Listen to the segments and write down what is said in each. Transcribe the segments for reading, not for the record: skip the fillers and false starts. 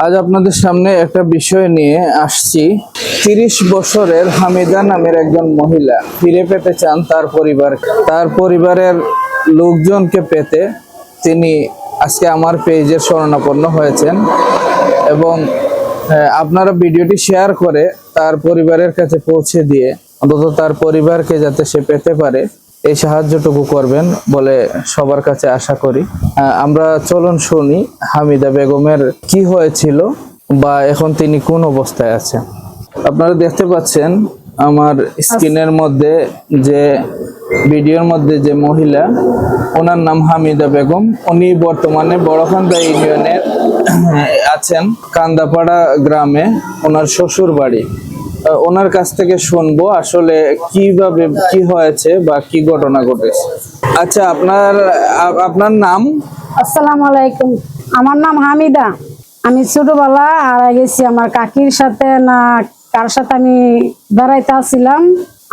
আজ আপনাদের সামনে একটা বিষয় নিয়ে আসছি। 30 বছরের হামিদা নামের একজন মহিলা ফিরে পেতে চান তার পরিবারের লোকজনকে পেতে তিনি আজকে আমার পেজের শরণাপন্ন হয়েছেন এবং আপনারা ভিডিওটি শেয়ার করে তার পরিবারের কাছে পৌঁছে দিয়ে অন্তত তার পরিবারকে যাতে সে পেতে পারে এই সাহায্যটুকু করবেন বলে সবার কাছে আশা করি। আমরা চলুন শুনি হামিদা বেগমের কি হয়েছিল বা এখন তিনি কোন অবস্থায় আছেন। আপনারা দেখতে পাচ্ছেন আমার স্ক্রিনের মধ্যে যে ভিডিওর মধ্যে যে মহিলা, ওনার নাম হামিদা বেগম। উনি বর্তমানে বড়খান্দা ইউনিয়নের আছেন, কান্দাপাড়া গ্রামে ওনার শ্বশুর বাড়ি। ওনার কাছ থেকে শুনবো আসলে কিভাবে কি হয়েছে বা কি ঘটনা ঘটেছে। আচ্ছা, আপনার নাম? আসসালামু আলাইকুম, আমার নাম হামিদা। আমি ছোটবেলা হারা গেছি আমার কাকির সাথে না কার সাথে আমি বেড়াইতে আসছিলাম।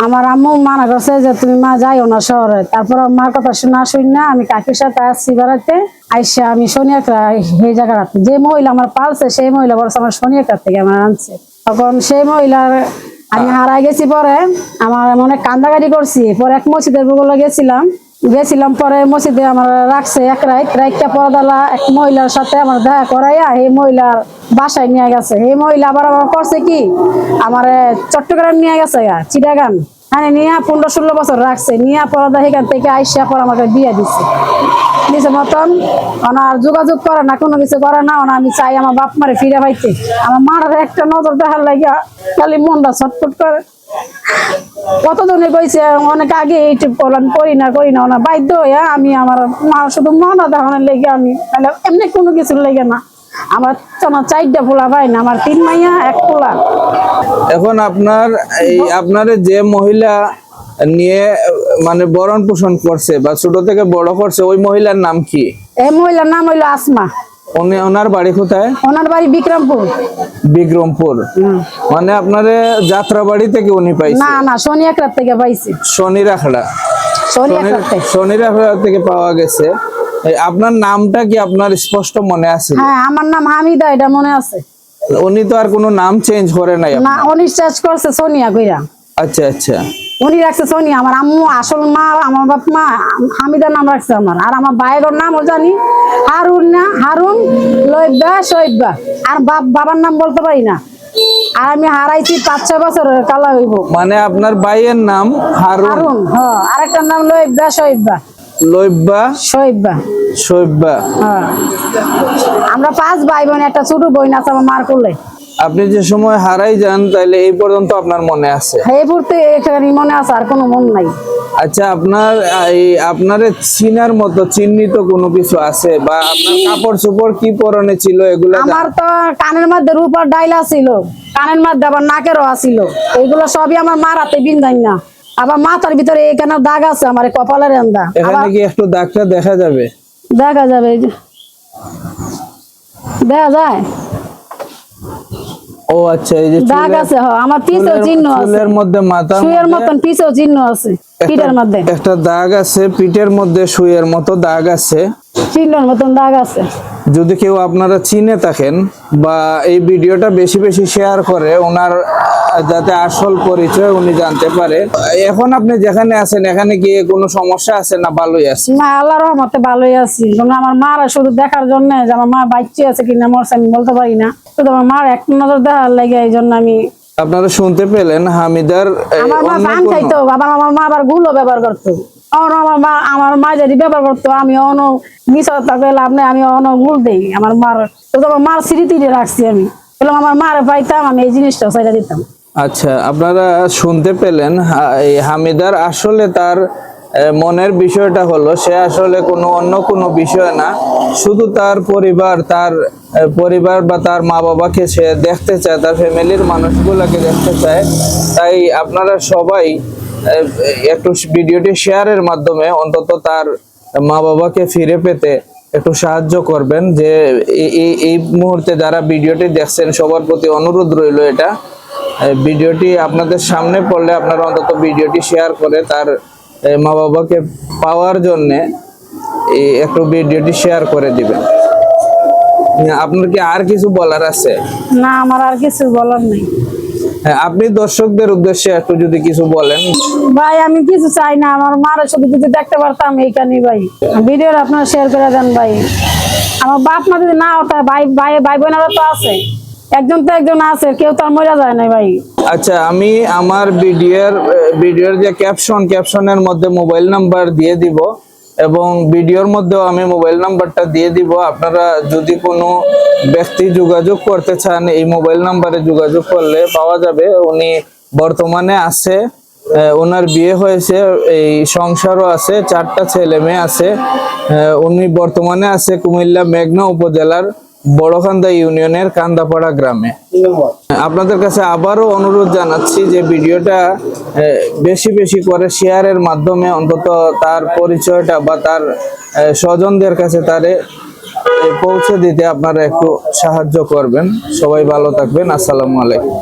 আমার আম্মু মানা করছে যে তুমি মা যাইও না শহরে। তারপর মার কথা শুনি না আমি কাকির সাথে আসছি বেড়াইতে। আইসা আমি শনিয়াকড়া সেই জায়গাটাতে যে মহিলা আমার পালছে সেই মহিলা বলছে আমার শনিয়াকড়া থেকে আমার আনছে। তখন সেই মহিলার আমি হারাই গেছি। পরে আমার মনে কান্দাকাটি করছি। পরে এক মসজিদের বগুলা গেছিলাম পরে মসজিদে আমার রাখছে এক রাইটটা পরদালা এক মহিলার সাথে আমার দেখা করাইয়া এই মহিলার বাসায় নিয়ে গেছে। এই মহিলা আবার আমার করছে কি আমার চট্টগ্রাম নিয়ে গেছে চিটাগাং, হ্যাঁ নিয়ে 15-16 বছর রাখছে। নিয়ে পরদা সেখান থেকে আইসা পর আমাকে বিয়ে দিচ্ছে মতন। ওনার যোগাযোগ করে না, কোনো কিছু করে না। আমি চাই আমার বাপ মারে ফিরে পাইতে। আমার মার একটা নজর দেখার লাগিয়া খালি মনটা ছটফট করে। কতজনে কইছে অনেক আগে ইউটিউব করলাম, করি না ওনার বাধ্য হইয়া আমি আমার মা শুধু মনা দেখানোর লেগে আমি এমনি কোনো কিছুর লেগে না। আমার 4টা পোলা ভাই না, আমার 3 মাইয়া 1 পোলা। এখন আপনার যে মহিলা নিয়ে মানে বরণ পোষণ করছে বা ছোট থেকে বড় করছে ওই মহিলার নাম কি? এই মহিলার নাম হইলো আসমা। ওনার বাড়ি কোথায়? ওনার বাড়ি বিক্রমপুর। বিক্রমপুর মানে আপনারে যাত্রাবাড়ি থেকে উনি পাইছে? না শনিয়াকড়া থেকে পাইছি। শনিরাখড়া থেকে পাওয়া গেছে। আপনার নামটা কি আপনার স্পষ্ট মনে আছে? হ্যাঁ, আমার নাম হামিদা, এটা মনে আছে। উনি তো আর কোনো নাম চেঞ্জ করে নাই? না, উনি চেঞ্জ করছে সোনিয়া কইরা। আচ্ছা আচ্ছা, উনি রাখছে সোনিয়া। আমার আম্মু আসল মা আমার বাপ মা হামিদা নাম রাখছে আমার। আর আমার ভাইয়ের নামও জানি হারুন লইবা সইবা। আর বাবার নাম বলতে পারি না। আর আমি হারাইছি 5-6 বছর কালা হইব। মানে আপনার ভাইয়ের নাম হারুন? হ্যাঁ, আরেকটার নাম লইবা সইবা। হ্যাঁ, আমরা 5 ভাই বোন, একটা ছোট বোন আছে আমার মার কোলে। আপনি যে সময় হারাই যান তাইলে এই পর্যন্ত আপনার মনে আছে? এই পড়তে এখানে মনে আছে, আর কোনো মন নাই। আচ্ছা, আপনার চিনার মতো চিহ্নিত কোনো কিছু আছে বা আপনার কাপড় চোপড় কি পরনে ছিল এগুলো? আমার তো কানের মধ্যে রূপার ডাইলা ছিল, কানের মধ্যে আবার নাকেরও আছিল। এগুলো সবই আমার মার হাতে বিন্দাই না। আবার মাথার ভিতরে এখানে দাগ আছে আমার কপালের এন্দা। এখানে কি একটু দাগটা দেখা যাবে? দেখা যায়। ও আচ্ছা, এই যে দাগ আছে। আমার পিছেও চিহ্ন আছে, চুলের মধ্যে মাথার সুইয়ের মতন পিছেও চিহ্ন আছে। পিঠের মধ্যে একটা দাগ আছে, পিঠের মধ্যে সুইয়ের মতো দাগ আছে, চিহ্নের মতন দাগ আছে। যদি কেউ আপনারা চিনে থাকেন বা এই ভিডিওটা বেশি বেশি শেয়ার করে ওনার যাতে আসল পরিচয় উনি জানতে পারে। এখন আপনি যেখানে আছেন এখানে কি কোনো সমস্যা আছে না ভালোই আছে? না, আল্লাহর রহমতে ভালোই আছি। আমার মারা শুধু দেখার জন্য যে আমার মা বাচ্চা আছে কিনা মরছে আমি বলতে পারি না। শুধু আমার মার এক নজর দেখার লাগে, এই জন্য আমি। আপনারা শুনতে পেলেন হামিদার আমার মা পান খাইতো, আবার আমার মা আবার গুলো ব্যবহার করতো। আমার মা যদি ব্যবহার করতো আমি অন মিশা লাভ নেই, আমি অন গুল দেই আমার মার। শুধু আমার মার স্মৃতি রাখছি আমি। আমার মারে পাইতাম, আমি এই জিনিসটা চাইটা দিতাম। আচ্ছা, আপনারা শুনতে পেলেন এই হামিদার আসলে তার মনের বিষয়টা হলো সে আসলে অন্য কোনো বিষয় না, শুধু তার পরিবার বা তার মা বাবাকে সে দেখতে চায়, তার ফ্যামিলির মানুষগুলোকে দেখতে চায়। তাই আপনারা সবাই একটু ভিডিওটি শেয়ারের মাধ্যমে অন্তত তার মা বাবাকে ফিরে পেতে একটু সাহায্য করবেন। যে এই মুহূর্তে যারা ভিডিওটি দেখছেন সবার প্রতি অনুরোধ রইল, এটা ভিডিওটি আপনাদের সামনে পড়লে আপনারা অন্তত ভিডিওটি শেয়ার করে তার মা বাবাকে পাওয়ার জন্য একটু ভিডিওটি শেয়ার করে দিবেন। আপনার কি আর কিছু বলার আছে? না, আমার আর কিছু বলার নেই। আপনি দর্শকদের উদ্দেশ্যে একটু যদি কিছু বলেন। ভাই আমি কিছু চাই না, আমার মার শুধু যদি দেখতে পারতাম এইখানে ভাই। ভিডিওটা আপনারা শেয়ার করে দেন ভাই। আমার বাপ মা যদি না হতো, ভাই ভাই ভাই বোনেরা তো আছে, একজন তো একজন আছে, কেউ তো আর মরে যায় না ভাই। আচ্ছা, আমি আমার ভিডিওর যে ক্যাপশনের মধ্যে মোবাইল নাম্বার দিয়ে দিব এবং ভিডিওর মধ্যেও আমি মোবাইল নাম্বারটা দিয়ে দিব। আপনারা যদি কোনো ব্যক্তি যোগাযোগ করতে চান, এই মোবাইল নাম্বারে যোগাযোগ করলে পাওয়া যাবে। উনি বর্তমানে আছে, ওনার বিয়ে হয়েছে, এই সংসারও আছে, 4টা ছেলে মেয়ে আছে। উনি বর্তমানে আছে কুমিল্লা মেঘনা উপজেলার বড়কান্দা ইউনিয়নের কান্দাপাড়া গ্রামে। আপনাদের কাছে আবারও অনুরোধ জানাচ্ছি যে ভিডিওটা বেশি বেশি করে শেয়ারের মাধ্যমে অন্তত তার পরিচয়টা বা তার স্বজনদের কাছে তারে পৌঁছে দিতে আপনারা একটু সাহায্য করবেন। সবাই ভালো থাকবেন। আসসালামু আলাইকুম।